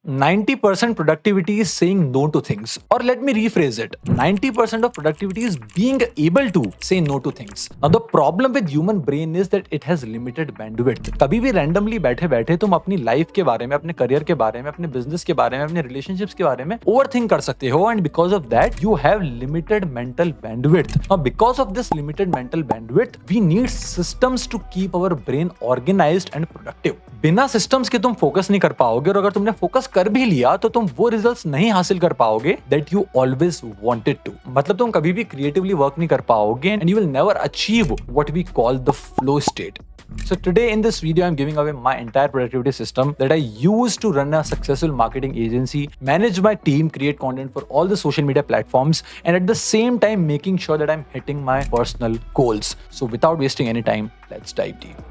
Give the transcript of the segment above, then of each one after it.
90% productivity is saying no to things. Or let me rephrase it. 90% of productivity is being able to say no to things. Now the problem with human brain is that it has limited bandwidth. कभी भी randomly बैठे बैठे तुम अपनी life के बारे में, अपने करियर के बारे में, अपने बिजनेस के बारे में, अपने रिलेशनशिप्स के बारे में ओवरथिंक कर सकते हो, and because of that you have limited mental bandwidth. Now because of this limited mental bandwidth, we need systems to keep our brain organized and productive. बिना सिस्टम्स के तुम फोकस नहीं कर पाओगे, और अगर तुमने फोकस कर भी लिया तो तुम वो रिजल्ट्स नहीं हासिल कर पाओगे that you always wanted to. मतलब तुम कभी भी क्रिएटिवली वर्क नहीं कर पाओगे, and you will never achieve what we call the flow state. So today in this video, I'm giving away my entire productivity system that I use to run a successful marketing agency, manage my team, create content for all the social media platforms, and at the same time making sure that I'm hitting my personal goals. So without wasting any time, let's dive deep.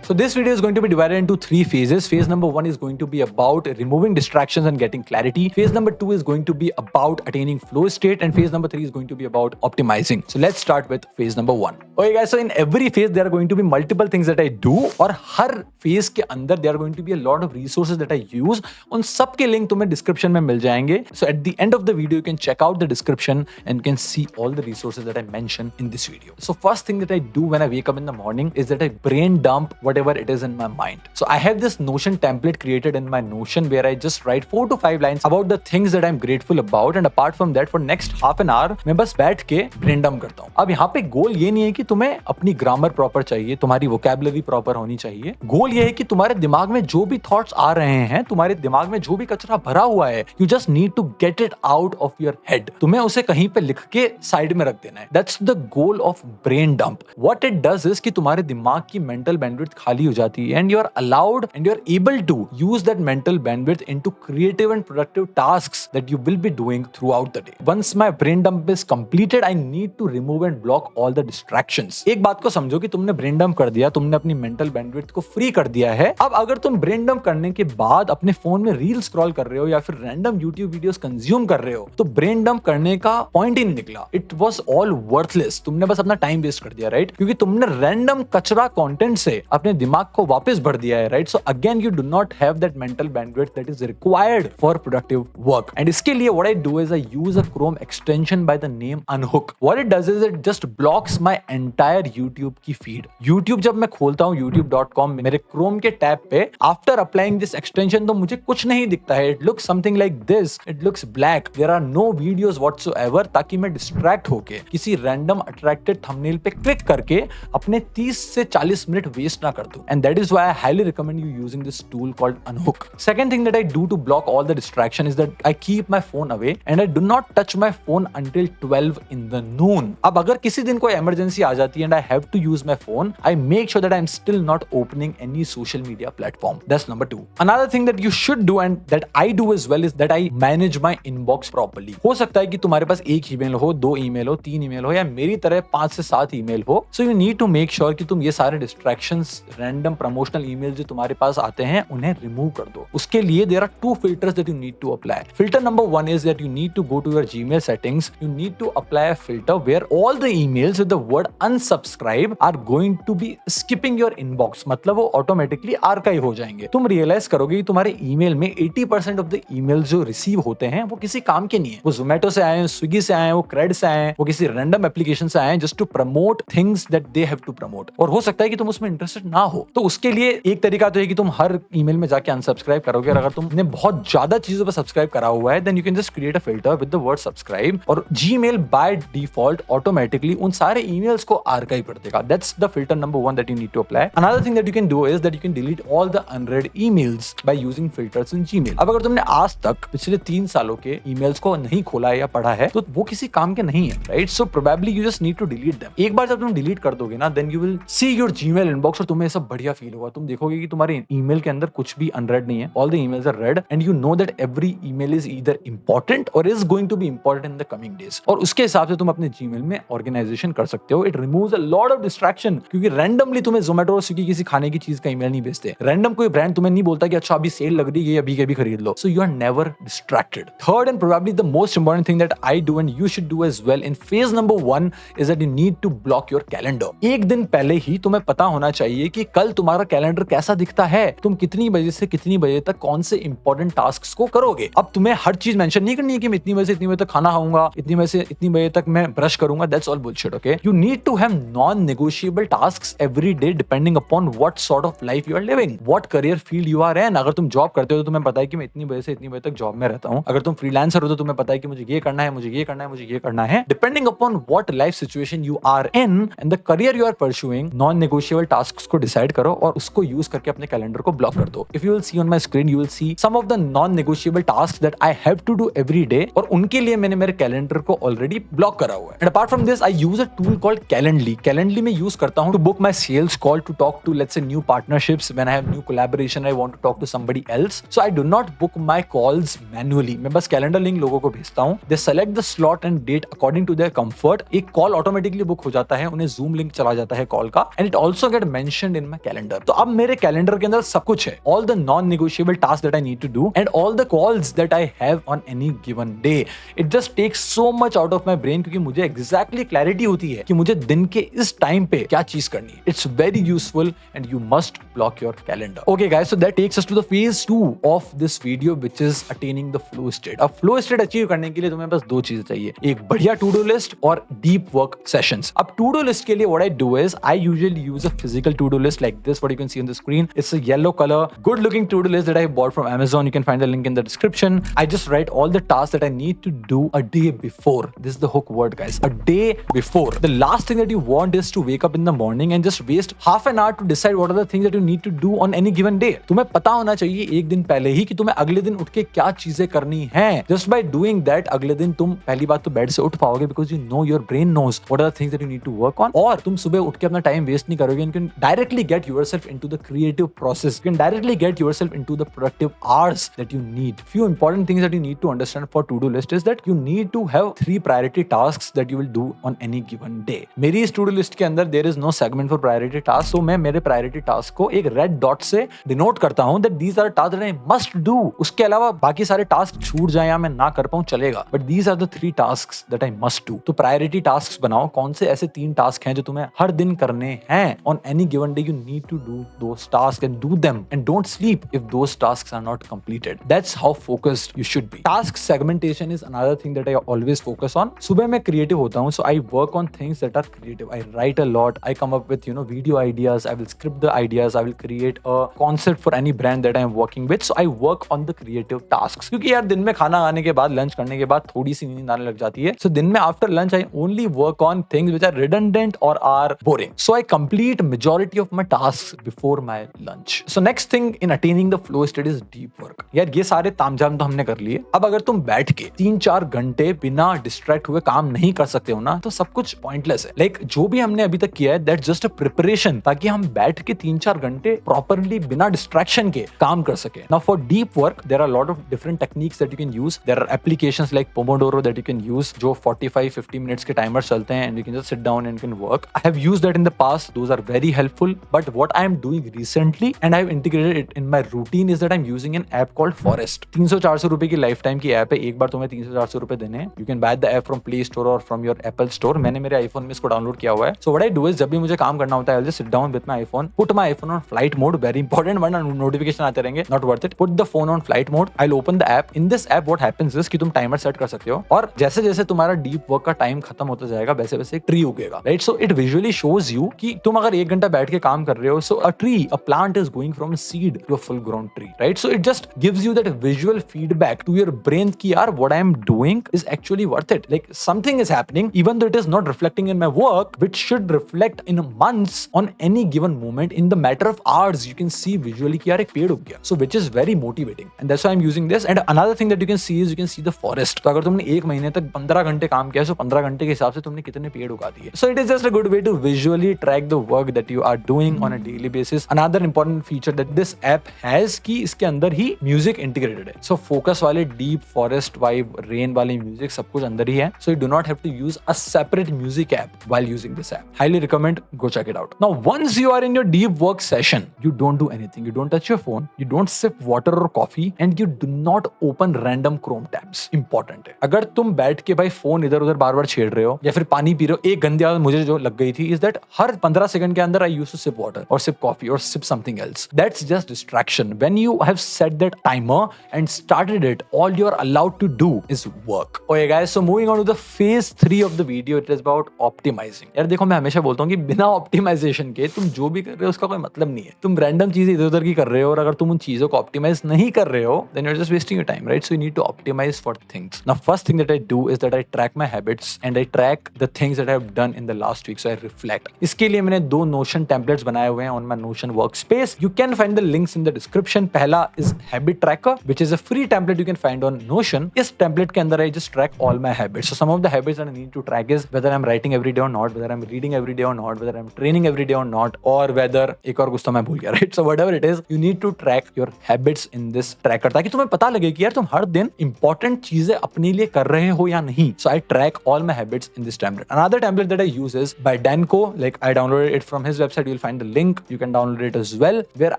So this video is going to be divided into 3 phases. Phase number 1 is going to be about removing distractions and getting clarity. Phase number 2 is going to be about attaining flow state, and phase number 3 is going to be about optimizing. So let's start with phase number 1. Okay guys, so in every phase there are going to be multiple things that I do, और हर phase के अंदर there are going to be a lot of resources that I use. उन सब के link तुम्हें description में मिल जाएंगे. So at the end of the video you can check out the description and you can see all the resources that I mentioned in this video. So first thing that I do when I wake up in the morning is that I brain dump whatever it is in my mind. So I have this Notion template created in my Notion where I just write 4 to 5 lines about the things that I'm grateful about, and apart from that for next half an hour मैं बस बैठ के brain dump करता हूँ. अब यहाँ पे गोल ये नहीं है कि तुम्हें अपनी ग्रामर प्रॉपर चाहिए, तुम्हारी वोकैबुलरी प्रॉपर होनी चाहिए. गोल ये है कि तुम्हारे दिमाग में जो भी थॉट्स आ रहे हैं, तुम्हारे दिमाग में जो भी कचरा भरा हुआ है, you just need to get it out of your head. तुम्हें उसे कहीं पे लिख के साइड में रख देना है. That's the goal of brain dump. What it does is कि तुम्हारे दिमाग की mental bandwidth खाली हो जाती है, and you are allowed and you are able to use that mental bandwidth into creative and productive tasks that you will be doing throughout the day. Once my brain dump is completed, I need to remove and block all the distractions. एक बात को समझो कि तुमने brain dump कर दिया, तुमने अपनी mental bandwidth को free कर दिया है. अब अगर तुम brain dump करने के बाद अपने फोन में रील स्क्रॉल कर रहे हो या फिर random YouTube वीडियोस कंज्यूम कर रहे हो, तो brain dump करने का पॉइंट ही नहीं निकला. It was all worthless. तुमने बस अपना टाइम वेस्ट कर दिया, राइट? क्योंकि तुमने रैंडम कचरा कंटेंट से अपने दिमाग को वापस भर दिया है, right? So again you do not have that mental bandwidth that is required for productive work. And इसके लिए what I do is I use a Chrome extension by the name अनहुक. What it does is it just blocks my entire YouTube की feed. YouTube जब मैं खोलता हूँ youtube.com मेरे Chrome के tab पे, आफ्टर अप्लाइंग दिस एक्सटेंशन तो मुझे कुछ नहीं दिखता है. It looks something like this. It looks black. There are no videos whatsoever, ताकि मैं डिस्ट्रैक्ट होके किसी रैंडम अट्रैक्टेड थंबनेल पे क्लिक करके अपने 30 से 40 मिनट वेस्ट ना कर दूं. And that is why I highly recommend you using this tool called Unhook. Second thing that I do to block all the distraction is that I keep my phone away and I do not touch my phone until 12 in the noon. अब अगर किसी दिन कोई emergency आ जाती है and I have to use my phone, I make sure that I'm still not opening any social media platform. That's number 2. Another thing that you should do and that I do as well is that I manage my inbox properly. हो सकता है कि तुम्हारे पास एक email हो, 2 email हो, 3 email हो, या मेरी तरह 5 से 7 ईमेल हो. So you need to make sure कि तुम ये सारे distractions, random promotional emails जो तुम्हारे पास आते हैं उन्हें रिमूव कर दो. उसके लिए there are 2 filters that you need to apply. Filter number 1 is that you need to go to your Gmail settings. You need to apply a filter where all the emails with the word unsubscribe are going to be skipping your inbox. मतलब वो automatically archive हो जाएंगे. तुम realise करोगे कि तुम्हारे email में 80% of the emails जो रिसीव होते हैं वो किसी काम के नहीं है. वो जोमेटो से आए हैं, स्विगी से आए हैं, वो क्रेड से आए हैं, वो किसी रैंडम एप्लीकेशन से आए हैं just to promote things that they have to promote. और हो सकता है कि तुम उसमें इंटरेस्टेड ना हो. तो उसके लिए एक तरीका तो है कि तुम हर ईमेल में जाके अनसब्सक्राइब करोगे. और अगर तुमने बहुत ज्यादा चीजों पर सब्सक्राइब करा हुआ है, then you can just create a filter with the word subscribe, और जीमेल बाय डिफॉल्ट ऑटोमेटिकली उन सारे ईमेल्स को आर्काइव कर देगा. That's the filter number 1 that you need to apply. Another thing that you can do is that you can delete all the unread emails by using filters in Gmail. अब अगर तुमने आज तक पिछले 3 सालों के ईमेल्स को नहीं खोला है या पढ़ा है, तो वो किसी काम के नहीं है, right? So probably you just need to delete them. एक बार जब तुम डिलीट कर दोगे ना, then you will see your Gmail inbox और तुम्हें सब बढ़िया फील होगा. तुम देखोगे कि तुम्हारे ईमेल के अंदर कुछ भी अनरेड नहीं है. All the emails are read and you know that every email is either important or is going to be important in the coming days. और उसके हिसाब से तुम अपने जीमेल में ऑर्गेनाइजेशन कर सकते हो. It removes a lot of distraction, क्योंकि रैंडमली तुम्हें जोमेटो और स्विगी किसी खाने की चीज का ईमेल नहीं भेजते. रैंडम कोई ब्रांड तुम्हें नहीं बोलता कि अच्छा अभी सेल लग रही है, अभी के अभी खरीद लो. So you are never distracted. Third and probably the most important thing that I do and you should do as well in phase number 1 is that you need to block your calendar. एक दिन पहले ही तुम्हें पता होना चाहिए कि कि कल तुम्हारा कैलेंडर कैसा दिखता है, तुम कितनी बजे से कितनी बजे तक कौन से इंपॉर्टेंट टास्क को करोगे। अब तुम्हें हर चीज मेंशन नहीं करनी है कि मैं इतनी बजे से इतनी बजे तक खाना खाऊंगा, इतनी बजे से इतनी बजे तक मैं ब्रश करूंगा। That's all bullshit, okay. You need to have non negotiable tasks every day depending upon what sort of life you are living, what career field you are in. अगर तुम जॉब करते हो तो तुम्हें पता है कि मैं इतनी बजे से इतनी बजे तक जॉब में रहता हूँ। अगर तुम फ्रीलांसर हो तो तुम्हें पता है कि मुझे ये करना है, मुझे ये करना है, मुझे ये करना है। Depending upon what life situation you are in and the career you are pursuing, non negotiable tasks को डिसाइड करो और उसको यूज करके अपने कैलेंडर को ब्लॉक कर दो। If you will see on my screen, you will see some of the non negotiable task that I have to do every day, और उनके लिए मैंने मेरे कैलेंडर को ऑलरेडी ब्लॉक करा हुआ है। And apart from this, I use a tool called Calendly. Calendly में यूज करता हूं to book my sales call, to talk to let's say new partnerships, when I have new collaboration, I want to talk to somebody else. So I do not book my calls manually. मैं बस calendar link लोगों को भेजता हूं, they select the slot and date according to their comfort. एक call automatically book हो जाता है, उन्हें जूम लिंक चला जाता है कॉल का, and it also get mentioned in my calendar. तो अब मेरे कैलेंडर के अंदर सब कुछ है, all the non negotiable task that I need to do and all the calls that I have on any given day. It just takes so much out of my brain, क्योंकि मुझे exactly clarity होती है कि मुझे दिन के इस time पे क्या चीज करनी है। It's very useful and you must block your calendar. Okay guys, so that takes us to the phase 2 of this video, which is attaining the flow state. अब फ्लो स्टेट अचीव करने के लिए तुम्हें बस दो चीजें चाहिए, एक बढ़िया टू डू लिस्ट और डीप वर्क सेशंस। अब टू डू लिस्ट के लिए what I do is I usually use a physical to do list like this, what you can see on the screen. It's a yellow color, good looking to-do list that I bought from Amazon. You can find the link in the description. I just write all the tasks that I need to do a day before. This is the hook word, guys. A day before. The last thing that you want is to wake up in the morning and just waste half an hour to decide what are the things that you need to do on any given day. तुम्हें पता होना चाहिए एक दिन पहले ही कि तुम्हें अगले दिन उठ के क्या चीजें करनी हैं. Just by doing that, अगले दिन तुम पहली बात तो बेड से उठ पाओगे because you know your brain knows what are the things that you need to work on. और तुम सुबह उठ के अपना टाइम वेस्ट नहीं करोगे. You can directly get yourself into the creative process. You can directly get yourself into the productive hours that you need. Few important things that you need to understand for to-do list is that you need to have 3 priority tasks that you will do on any given day. मेरी इस to-do list के अंदर there is no segment for priority tasks, so मैं मेरे priority task को एक red dot से denote करता हूँ that these are tasks that I must do. उसके अलावा बाकी सारे टास्क छूट जाए या मैं ना कर पाऊँ चलेगा, but these are the 3 tasks that I must do. तो priority tasks बनाओ, कौन से ऐसे 3 टास्क हैं जो तुम्हें हर दिन करने हैं. On any given day you need to do those tasks and do them, and don't sleep if those tasks are not completed. That's how focused you should be. Task segmentation is another thing that I always focus on. सुबह मैं creative होता हूँ, so I work on things that are creative. I write a lot. I come up with video ideas. I will script the ideas. I will create a concept for any brand that I am working with. So I work on the creative tasks. क्योंकि यार दिन में खाना खाने के बाद, lunch करने के बाद थोड़ी सी नींद आने लग जाती है. So दिन में after lunch I only work on things which are redundant or are boring. So I complete majority of my tasks before my lunch. So next thing in attaining the flow state is deep work. यार ये सारे तामझाम तो हमने कर लिए. अब अगर तुम बैठ के 3-4 घंटे बिना डिस्ट्रैक्ट हुए काम नहीं कर सकते हो ना, तो सब कुछ पॉइंटलेस है. लाइक जो भी हमने अभी तक किया है दैट्स जस्ट अ प्रिपरेशन, ताकि हम बैठ के 3-4 घंटे प्रॉपरली बिना डिस्ट्रैक्शन के काम कर सके. Now for deep work there are lot of different techniques that you can use. There are applications like pomodoro that you can use, जो 45-50 मिनट्स के टाइमर चलते हैं, and you can just sit down and can work. I have used that in the past. Those are very helpful. But what I am doing recently and I have integrated it in my routine is that I'm using an app called Forest. 300-400 रुपए की life time की app है. एक बार तुम्हें 300-400 रुपए देने हैं. You can buy the app from Play Store or from your Apple Store. मैंने मेरे आईफोन में इसको डाउनलोड किया हुआ है. So what I do is जब भी मुझे काम करना होता है I'll just sit down with my iPhone, put my iPhone on flight mode. Very important, वरना नोटिफिकेशन आते रहेंगे. Not worth it. Put the phone on flight mode. I'll open the app. In this app what happens is कि तुम timer set कर सकते हो, और जैसे जैसे तुम्हारा डीप वर्क का टाइम खत्म होता जाएगा वैसे वैसे एक ट्री उगेगा. Right. So it visually shows you कि तुम अगर 1 घंटा बैठ के काम कर रहे हो, so a tree, a plant is going from a seed to a full grown tree, right? So it just gives you that visual feedback to your brain ki yaar what I am doing is actually worth it. Like something is happening even though it is not reflecting in my work, which should reflect in months on any given moment. In the matter of hours you can see visually ki yaar ek ped ug gaya. So which is very motivating, and that's why I'm using this. And another thing that you can see is you can see the forest. तो अगर तुमने 1 महीने तक 15 घंटे काम किया, so 15 घंटे के हिसाब से तुमने कितने पेड़ उगा दिए. So it is just a good way to visually track the work that you are doing on a daily basis. Another important feature that this app has कि इसके अंदर ही म्यूजिक इंटीग्रेटेड है. सो फोकस वाले deep forest vibe, rain वाले music सब कुछ अंदर ही है. So you do not have to use a separate music app while using this app. Highly recommend, go check it out. Now once you are in your deep work session, you don't do anything. You don't touch your phone. You don't sip water or coffee, and you do not open random Chrome tabs. Important है. अगर तुम बैठ के भाई phone इधर उधर बार बार छेड़ रहे हो या फिर पानी पी रहे हो, एक गंदी आदत मुझे जो लग गई थी is that हर 15 सेकंड के अंदर I used to sip sip water or sip coffee or sip something else. That's just distraction. When you have set that timer and started it, all you're allowed to do is work. Okay guys, so moving on to the phase 3 of the video, it is about optimizing. यार देखो, मैं हमेशा बोलता हूँ कि बिना optimisation के तुम जो भी कर रहे हो उसका कोई मतलब नहीं है. तुम रैंडम चीजें इधर उधर की कर रहे हो और अगर तुम उन चीजों को ऑप्टिमाइज नहीं कर रहे हो, then you're just wasting your time, right? So you need to optimize for things. Now, first thing that I do is that I track my habits and I track the things that I have done in the last week. So I reflect. इसके लिए मैंने 2 Notion templates बनाए हुए हैं on my Notion workspace. You can find the links in the description. पहला is habit tracker, which is a free template you can find on Notion. इस template के अंदर I just track all my habits. So some of the habits that I need to track is whether I'm writing every day or not, whether I'm reading every day or not, whether I'm training every day or not, or whether एक और कुछ तो मैं भूल गया, right? So whatever it is, you need to track your habits in this tracker ताकि तुम्हें पता लगे कि यार तुम हर दिन important चीजें अपने लिए कर रहे हो या नहीं. So I track all my habits in this template. Another template that I use is by Danko. Like I downloaded it from his website. You'll find the link. You can download it as well, where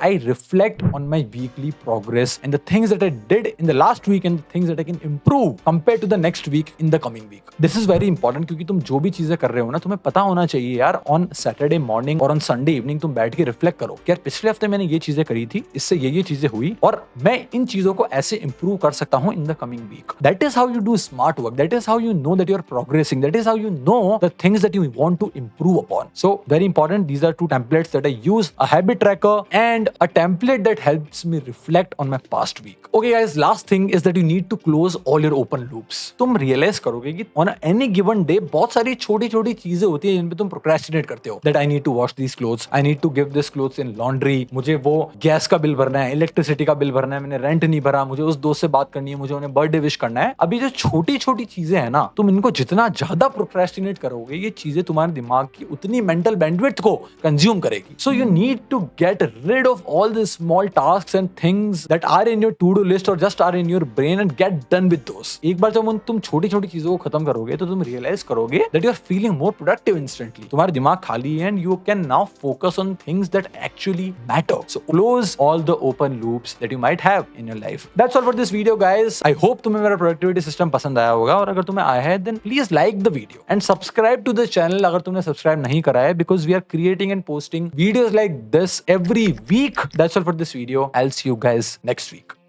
I reflect on my weekly progress and the things that I did in the last week and the things that I can improve compared to the next week in the coming week. This is very important क्योंकि तुम जो भी चीजें कर रहे हो ना, तुम्हें पता होना चाहिए यार. On Saturday morning और on Sunday evening तुम बैठ के रिफ्लेक्ट करो कि यार पिछले हफ्ते मैंने ये चीजें करी थी, इससे ये चीजें हुई और मैं इन चीजों को ऐसे improve कर सकता हूँ in the coming week. That is how you do smart work. That is how you know that you're progressing. That is how you know the things that you want to improve upon. So very important. These are 2 templates that I use: a habit tracker and a template that helps me reflect on my past week. Okay guys, last thing is that you need to close all your open loops. तुम realize करोगे कि on any given day बहुत सारी छोटी-छोटी चीजें होती है जिन पे तुम procrastinate करते हो. That I need to wash these clothes. I need to give this clothes in laundry. मुझे वो गैस का बिल भरना है, इलेक्ट्रिसिटी का बिल भरना है, मैंने रेंट नहीं भरा, मुझे उस दोस्त से बात करनी है, मुझे उन्हें बर्थडे विश करना है. अभी जो छोटी-छोटी चीजें हैं ना, तुम इनको जितना ज्यादा procrastinate करोगे, ये चीजें तुम्हारे दिमाग की उतनी mental bandwidth को consume करेगी. So you need to get rid of all these small tasks and things that are in your to-do list or just are in your brain and get done with those. एक बार जब तुम छोटी-छोटी चीजों को खत्म करोगे तो तुम realize करोगे that you are feeling more productive instantly. तुम्हारा दिमाग खाली है and you can now focus on things that actually matter. So close all the open loops that you might have in your life. That's all for this video guys. I hope तुम्हें मेरा productivity system पसंद आया होगा और अगर तुम्हें आया है then please like the video and subscribe to the channel अगर तुमने subscribe नहीं करा है, because we are creating and posting videos like this every week. That's all for this video. I'll see you guys next week.